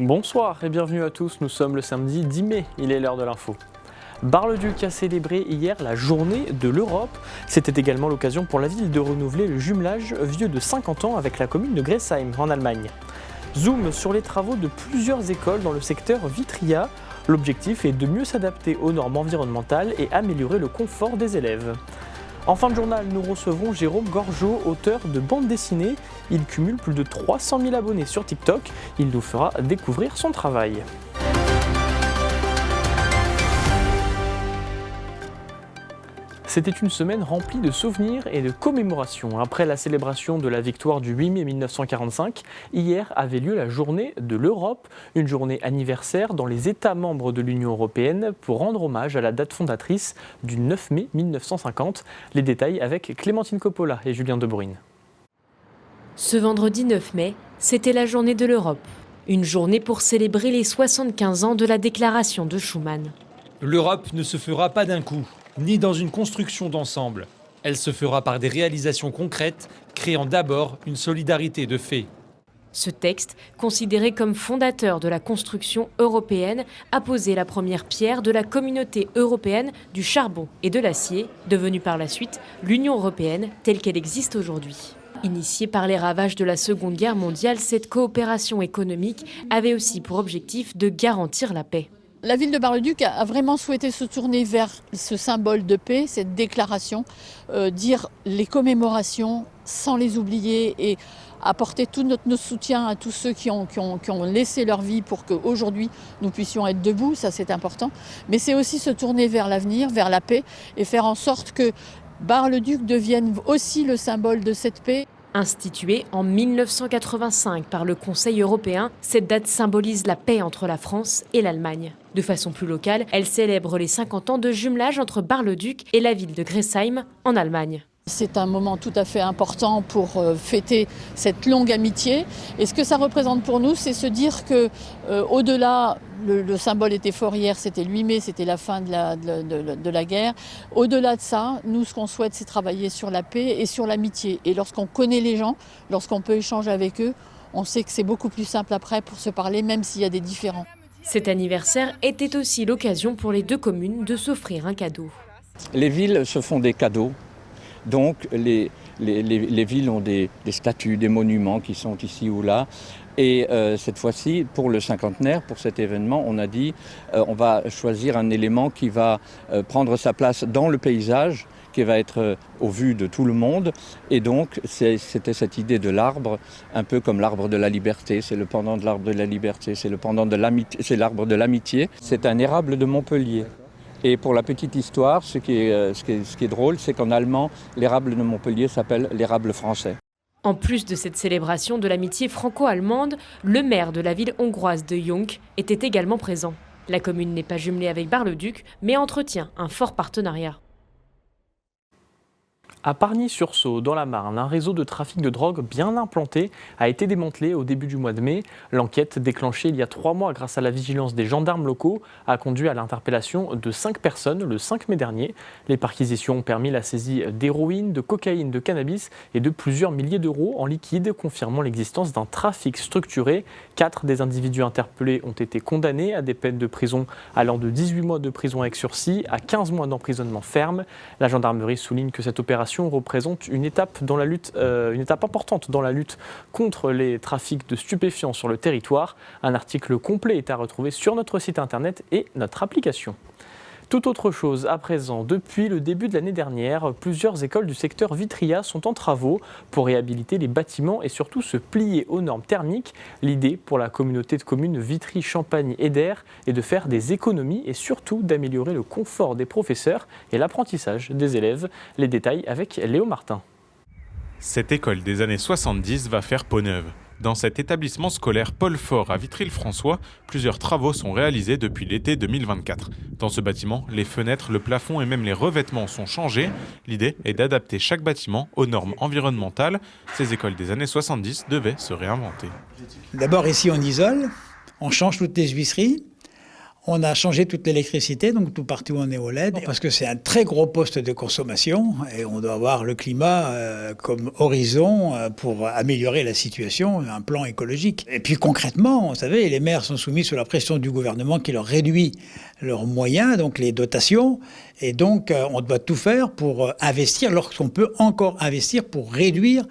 Bonsoir et bienvenue à tous, nous sommes le samedi 10 mai, il est l'heure de l'info. Bar-le-Duc a célébré hier la journée de l'Europe. C'était également l'occasion pour la ville de renouveler le jumelage vieux de 50 ans avec la commune de Gressheim en Allemagne. Zoom sur les travaux de plusieurs écoles dans le secteur Vitria. L'objectif est de mieux s'adapter aux normes environnementales et améliorer le confort des élèves. En fin de journal, nous recevrons Jérôme Gorgeau, auteur de bande dessinée. Il cumule plus de 300 000 abonnés sur TikTok. Il nous fera découvrir son travail. C'était une semaine remplie de souvenirs et de commémorations. Après la célébration de la victoire du 8 mai 1945, hier avait lieu la journée de l'Europe, une journée anniversaire dans les États membres de l'Union européenne pour rendre hommage à la date fondatrice du 9 mai 1950. Les détails avec Clémentine Coppola et Julien Debruyne. Ce vendredi 9 mai, c'était la journée de l'Europe. Une journée pour célébrer les 75 ans de la déclaration de Schuman. L'Europe ne se fera pas d'un coup, ni dans une construction d'ensemble. Elle se fera par des réalisations concrètes, créant d'abord une solidarité de fait. Ce texte, considéré comme fondateur de la construction européenne, a posé la première pierre de la communauté européenne du charbon et de l'acier, devenue par la suite l'Union européenne telle qu'elle existe aujourd'hui. Initiée par les ravages de la Seconde Guerre mondiale, cette coopération économique avait aussi pour objectif de garantir la paix. La ville de Bar-le-Duc a vraiment souhaité se tourner vers ce symbole de paix, cette déclaration, dire les commémorations sans les oublier et apporter tout notre soutien à tous ceux qui ont laissé leur vie pour qu'aujourd'hui nous puissions être debout, ça c'est important. Mais c'est aussi se tourner vers l'avenir, vers la paix et faire en sorte que Bar-le-Duc devienne aussi le symbole de cette paix. Instituée en 1985 par le Conseil européen, cette date symbolise la paix entre la France et l'Allemagne. De façon plus locale, elle célèbre les 50 ans de jumelage entre Bar-le-Duc et la ville de Gressheim en Allemagne. C'est un moment tout à fait important pour fêter cette longue amitié. Et ce que ça représente pour nous, c'est se dire que au-delà, le symbole était fort hier, c'était le 8 mai, c'était la fin de la guerre. Au-delà de ça, nous, ce qu'on souhaite, c'est travailler sur la paix et sur l'amitié. Et lorsqu'on connaît les gens, lorsqu'on peut échanger avec eux, on sait que c'est beaucoup plus simple après pour se parler, même s'il y a des différends. Cet anniversaire était aussi l'occasion pour les deux communes de s'offrir un cadeau. Les villes se font des cadeaux. Donc les villes ont des statues, des monuments qui sont ici ou là. Et cette fois-ci, pour le cinquantenaire, pour cet événement, on a dit on va choisir un élément qui va prendre sa place dans le paysage, qui va être au vu de tout le monde. Et donc c'était cette idée de l'arbre, un peu comme l'arbre de la liberté. C'est le pendant de l'arbre de la liberté, c'est le pendant de l'amitié, c'est l'arbre de l'amitié. C'est un érable de Montpellier. Et pour la petite histoire, ce qui est drôle, c'est qu'en allemand, l'érable de Montpellier s'appelle l'érable français. En plus de cette célébration de l'amitié franco-allemande, le maire de la ville hongroise de Jónc était également présent. La commune n'est pas jumelée avec Bar-le-Duc, mais entretient un fort partenariat. À Pargny-sur-Saulx, dans la Marne, un réseau de trafic de drogue bien implanté a été démantelé au début du mois de mai. L'enquête, déclenchée il y a 3 mois grâce à la vigilance des gendarmes locaux, a conduit à l'interpellation de 5 personnes le 5 mai dernier. Les perquisitions ont permis la saisie d'héroïne, de cocaïne, de cannabis et de plusieurs milliers d'euros en liquide, confirmant l'existence d'un trafic structuré. 4 des individus interpellés ont été condamnés à des peines de prison allant de 18 mois de prison avec sursis à 15 mois d'emprisonnement ferme. La gendarmerie souligne que cette opération représente une étape importante dans la lutte contre les trafics de stupéfiants sur le territoire. Un article complet est à retrouver sur notre site internet et notre application. Tout autre chose à présent. Depuis le début de l'année dernière, plusieurs écoles du secteur Vitria sont en travaux pour réhabiliter les bâtiments et surtout se plier aux normes thermiques. L'idée pour la communauté de communes Vitry-Champagne-Eder est de faire des économies et surtout d'améliorer le confort des professeurs et l'apprentissage des élèves. Les détails avec Léo Martin. Cette école des années 70 va faire peau neuve. Dans cet établissement scolaire Paul Fort à Vitry-le-François, plusieurs travaux sont réalisés depuis l'été 2024. Dans ce bâtiment, les fenêtres, le plafond et même les revêtements sont changés. L'idée est d'adapter chaque bâtiment aux normes environnementales. Ces écoles des années 70 devaient se réinventer. D'abord ici on isole, on change toutes les huisseries, On a changé toute l'électricité, donc tout partout on est au LED, parce que c'est un très gros poste de consommation et on doit avoir le climat comme horizon pour améliorer la situation, un plan écologique. Et puis concrètement, vous savez, les maires sont soumis sous la pression du gouvernement qui leur réduit leurs moyens, donc les dotations, et donc on doit tout faire pour investir lorsqu'on peut encore investir pour réduire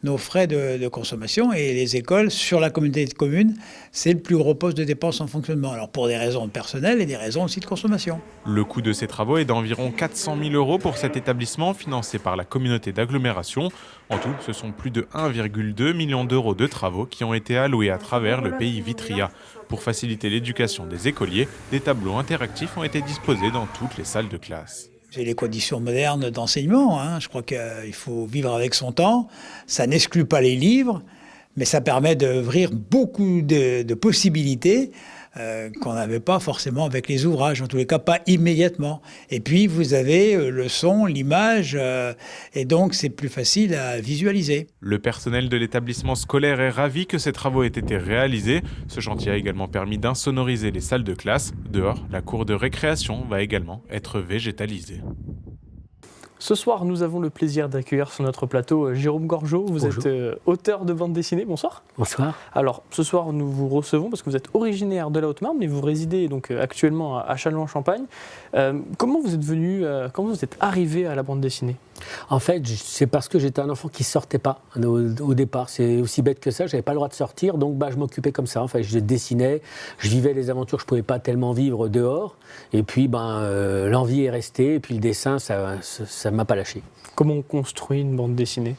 nos frais de consommation, et les écoles, sur la communauté de communes, c'est le plus gros poste de dépenses en fonctionnement. Alors pour des raisons personnelles et des raisons aussi de consommation. Le coût de ces travaux est d'environ 400 000 € pour cet établissement financé par la communauté d'agglomération. En tout, ce sont plus de 1,2 million d'euros de travaux qui ont été alloués à travers le pays Vitria. Pour faciliter l'éducation des écoliers, des tableaux interactifs ont été disposés dans toutes les salles de classe. C'est les conditions modernes d'enseignement. Je crois qu'il faut vivre avec son temps. Ça n'exclut pas les livres, mais ça permet d'ouvrir beaucoup de possibilités qu'on n'avait pas forcément avec les ouvrages, en tous les cas pas immédiatement. Et puis vous avez le son, l'image, et donc c'est plus facile à visualiser. Le personnel de l'établissement scolaire est ravi que ces travaux aient été réalisés. Ce chantier a également permis d'insonoriser les salles de classe. Dehors, la cour de récréation va également être végétalisée. Ce soir, nous avons le plaisir d'accueillir sur notre plateau Jérôme Gorgeau. Vous Bonjour. êtes auteur de bande dessinée. Bonsoir. Bonsoir. Alors, ce soir, nous vous recevons parce que vous êtes originaire de la Haute-Marne, mais vous résidez donc actuellement à Châlons-en-Champagne. Comment vous êtes venu, comment vous êtes arrivé à la bande dessinée ? En fait, c'est parce que j'étais un enfant qui sortait pas au départ. C'est aussi bête que ça. J'avais pas le droit de sortir, donc je m'occupais comme ça. Enfin, je dessinais, je vivais les aventures que je pouvais pas tellement vivre dehors. Et puis, l'envie est restée. Et puis le dessin, ça m'a pas lâché. Comment on construit une bande dessinée ?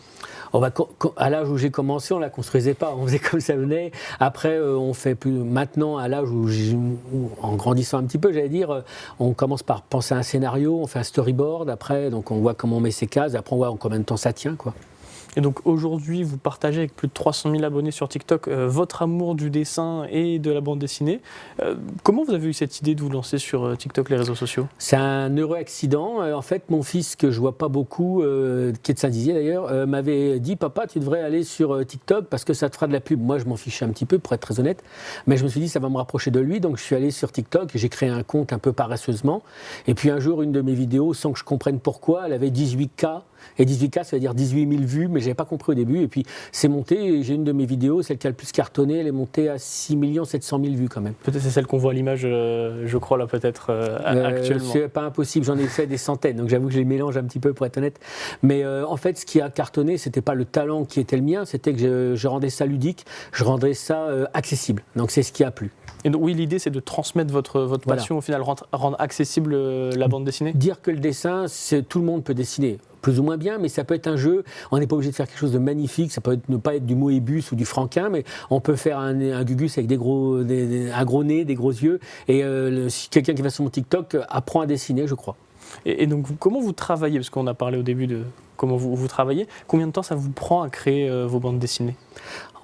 À l'âge où j'ai commencé, on la construisait pas, on faisait comme ça venait. Après, on fait plus. Maintenant, à l'âge où en grandissant un petit peu, j'allais dire, on commence par penser à un scénario, on fait un storyboard. Après, donc on voit comment on met ses cases. Après, on voit en combien de temps ça tient, quoi. Et donc aujourd'hui, vous partagez avec plus de 300 000 abonnés sur TikTok votre amour du dessin et de la bande dessinée. Comment vous avez eu cette idée de vous lancer sur TikTok, les réseaux sociaux ? C'est un heureux accident. En fait, mon fils, que je vois pas beaucoup, qui est de Saint-Dizier d'ailleurs, m'avait dit « Papa, tu devrais aller sur TikTok parce que ça te fera de la pub ». Moi, je m'en fichais un petit peu, pour être très honnête. Mais je me suis dit « Ça va me rapprocher de lui ». Donc, je suis allé sur TikTok. J'ai créé un compte un peu paresseusement. Et puis, un jour, une de mes vidéos, sans que je comprenne pourquoi, elle avait 18K. Et 18K, ça veut dire 18 000 vues, mais je n'avais pas compris au début. Et puis, c'est monté. Et j'ai une de mes vidéos, celle qui a le plus cartonné, elle est montée à 6 700 000 vues quand même. Peut-être c'est celle qu'on voit à l'image, je crois, là, peut-être actuellement. C'est pas impossible, j'en ai fait des centaines. Donc, j'avoue que je les mélange un petit peu, pour être honnête. Mais en fait, ce qui a cartonné, c'était pas le talent qui était le mien, c'était que je rendais ça ludique, je rendais ça accessible. Donc, c'est ce qui a plu. Et donc, oui, l'idée, c'est de transmettre votre passion, au final, rendre accessible la bande dessinée. Dire que le dessin, tout le monde peut dessiner. Plus ou moins bien, mais ça peut être un jeu. On n'est pas obligé de faire quelque chose de magnifique. Ça peut ne pas être du Moebius ou du Franquin, mais on peut faire un Gugus avec un gros nez, des gros yeux. Et si quelqu'un qui va sur mon TikTok apprend à dessiner, je crois. Et donc, comment vous travaillez ? Parce qu'on a parlé au début de comment vous travaillez. Combien de temps ça vous prend à créer vos bandes dessinées ?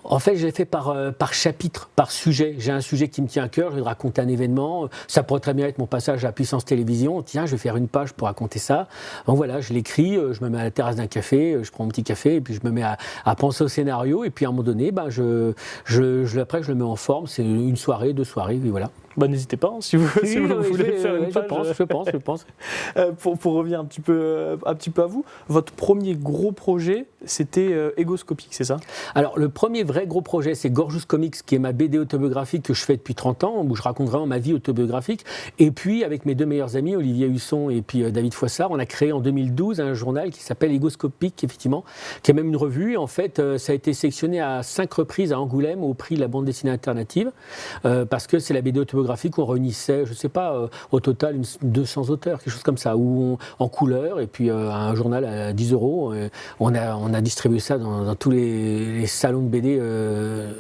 En fait, je l'ai fait par chapitre, par sujet. J'ai un sujet qui me tient à cœur, je vais raconter un événement. Ça pourrait très bien être mon passage à Puissance Télévision. Tiens, je vais faire une page pour raconter ça. Donc voilà, je l'écris, je me mets à la terrasse d'un café, je prends mon petit café et puis je me mets à penser au scénario. Et puis à un moment donné, après, je le mets en forme. C'est une soirée, 2 soirées, puis voilà. N'hésitez pas, si vous voulez faire une page. Je pense. Pour revenir un petit peu à vous, votre premier gros projet, c'était Egoscopic, c'est ça ? Alors, le premier vrai gros projet, c'est Gorgeous Comics, qui est ma BD autobiographique que je fais depuis 30 ans, où je raconte vraiment ma vie autobiographique. Et puis, avec mes 2 meilleurs amis, Olivier Husson et puis David Foissard, on a créé en 2012 un journal qui s'appelle Egoscopic, effectivement, qui est même une revue. En fait, ça a été sélectionné à 5 reprises à Angoulême au prix de la bande dessinée alternative, parce que c'est la BD autobiographique où on réunissait, je ne sais pas, au total 200 auteurs, quelque chose comme ça, en couleur, et puis un journal à 10 €. On a distribué ça dans tous les salons de BD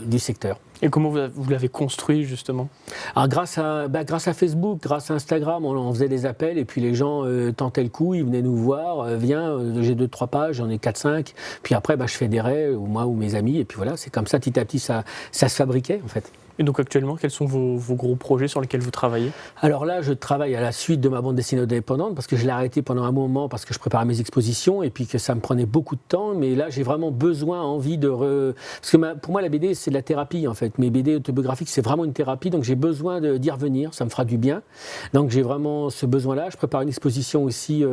du secteur. Et comment vous l'avez construit, justement ? Alors, grâce à Facebook, grâce à Instagram, on faisait des appels, et puis les gens tentaient le coup, ils venaient nous voir, viens, j'ai 2-3 pages, j'en ai 4-5, puis après, je fédérais, moi ou mes amis, et puis voilà, c'est comme ça, petit à petit, ça se fabriquait, en fait. Et donc actuellement, quels sont vos gros projets sur lesquels vous travaillez? Alors là, je travaille à la suite de ma bande dessinée indépendante parce que je l'ai arrêtée pendant un moment parce que je préparais mes expositions et puis que ça me prenait beaucoup de temps. Mais là, j'ai vraiment besoin, envie de... Parce que pour moi, la BD, c'est de la thérapie en fait. Mes BD autobiographiques, c'est vraiment une thérapie. Donc j'ai besoin d'y revenir, ça me fera du bien. Donc j'ai vraiment ce besoin-là. Je prépare une exposition aussi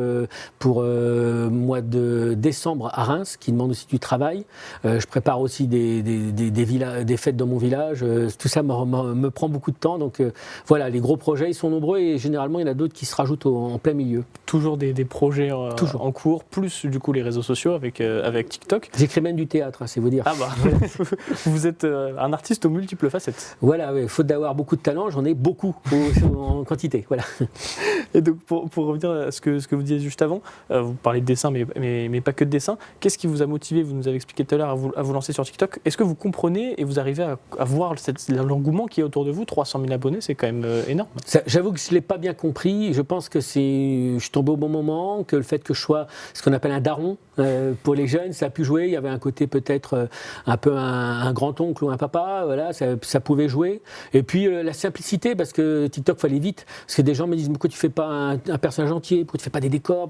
pour mois de décembre à Reims qui demande aussi du travail. Je prépare aussi des fêtes dans mon village. Tout ça me prend beaucoup de temps, donc voilà, les gros projets ils sont nombreux et généralement il y en a d'autres qui se rajoutent en plein milieu. Toujours des projets en cours, plus du coup les réseaux sociaux avec TikTok. J'écris même du théâtre, c'est vous dire. Ah bah, vous êtes un artiste aux multiples facettes. Voilà, faute d'avoir beaucoup de talent, j'en ai beaucoup en quantité, voilà. Et donc pour revenir à ce que vous disiez juste avant, vous parlez de dessin mais pas que de dessin, qu'est-ce qui vous a motivé, vous nous avez expliqué tout à l'heure, à vous lancer sur TikTok? Est-ce que vous comprenez et vous arrivez à voir l'engouement qui est autour de vous? 300 000 abonnés, c'est quand même énorme. J'avoue que je ne l'ai pas bien compris. Je pense que je suis tombé au bon moment, que le fait que je sois ce qu'on appelle un daron, pour les jeunes, ça a pu jouer. Il y avait un côté peut-être un peu un grand-oncle ou un papa, voilà, ça pouvait jouer. Et puis la simplicité, parce que TikTok, fallait vite. Parce que des gens me disent, pourquoi tu ne fais pas un personnage entier, pourquoi tu ne fais pas des décors,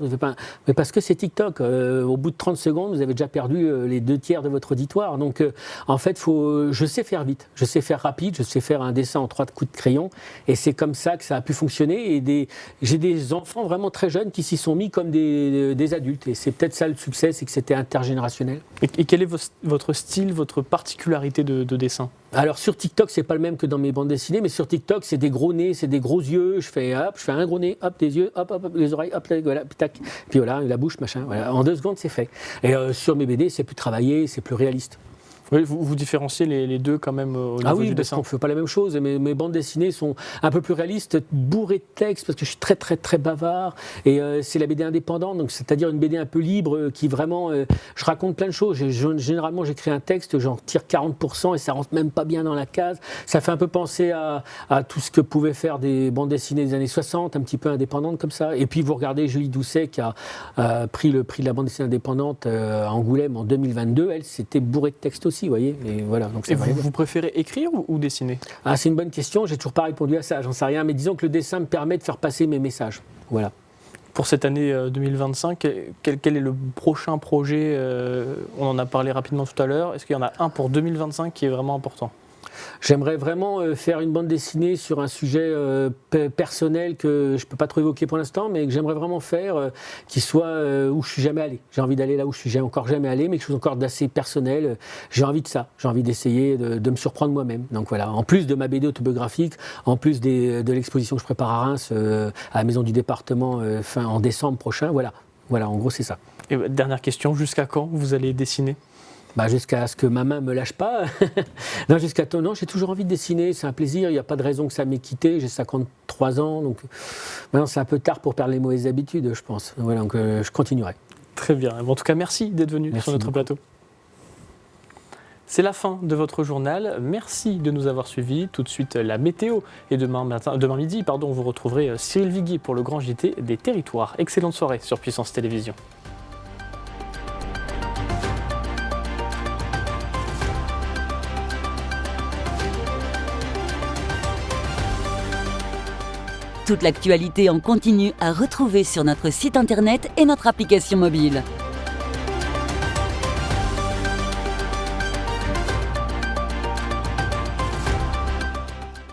mais parce que c'est TikTok. Au bout de 30 secondes, vous avez déjà perdu les 2/3 de votre auditoire. Donc en fait, je sais faire vite, je sais faire rapide, je sais faire un dessin en 3 coups de crayon et c'est comme ça que ça a pu fonctionner et j'ai des enfants vraiment très jeunes qui s'y sont mis comme des adultes et c'est peut-être ça le succès, c'est que c'était intergénérationnel. Et quel est votre style, votre particularité de dessin? Alors sur TikTok, c'est pas le même que dans mes bandes dessinées, mais sur TikTok, c'est des gros nez, c'est des gros yeux, je fais un gros nez, hop, des yeux, hop, les oreilles, hop, voilà, tac, puis voilà, la bouche, machin, voilà. En 2 secondes, c'est fait. Et sur mes BD, c'est plus travaillé, c'est plus réaliste. Oui, vous différenciez les deux quand même au niveau du dessin. On ne fait pas la même chose. Mes bandes dessinées sont un peu plus réalistes, bourrées de textes, parce que je suis très très très bavard. Et c'est la BD indépendante, donc c'est-à-dire une BD un peu libre, qui vraiment... je raconte plein de choses. Généralement, j'écris un texte, j'en tire 40% et ça rentre même pas bien dans la case. Ça fait un peu penser à tout ce que pouvaient faire des bandes dessinées des années 60, un petit peu indépendantes comme ça. Et puis vous regardez Julie Doucet qui a pris le prix de la bande dessinée indépendante à Angoulême en 2022. Elle, c'était bourrée de textes aussi. Vous voyez, et voilà. Donc et vous préférez écrire ou dessiner? C'est une bonne question, j'ai toujours pas répondu à ça, j'en sais rien, mais disons que le dessin me permet de faire passer mes messages. Voilà. Pour cette année 2025, quel est le prochain projet? On en a parlé rapidement tout à l'heure. Est-ce qu'il y en a un pour 2025 qui est vraiment important? J'aimerais vraiment faire une bande dessinée sur un sujet personnel que je ne peux pas trop évoquer pour l'instant, mais que j'aimerais vraiment faire, qui soit où je ne suis jamais allé. J'ai envie d'aller là où je ne suis encore jamais allé, mais quelque chose encore d'assez personnel. J'ai envie de ça. J'ai envie d'essayer de me surprendre moi-même. Donc voilà, en plus de ma BD autobiographique, en plus de l'exposition que je prépare à Reims, à la Maison du Département, en décembre prochain, voilà. Voilà, en gros, c'est ça. Et dernière question, jusqu'à quand vous allez dessiner? Jusqu'à ce que ma main me lâche pas. Non, j'ai toujours envie de dessiner, c'est un plaisir, il n'y a pas de raison que ça m'ait quitté, j'ai 53 ans, donc maintenant c'est un peu tard pour perdre les mauvaises habitudes, je pense. Voilà, donc je continuerai. Très bien, en tout cas merci d'être venu sur notre plateau. C'est la fin de votre journal, merci de nous avoir suivis. Tout de suite la météo et demain midi, vous retrouverez Cyril Viguier pour le grand JT des territoires. Excellente soirée sur Puissance Télévisions. Toute l'actualité en continu à retrouver sur notre site internet et notre application mobile.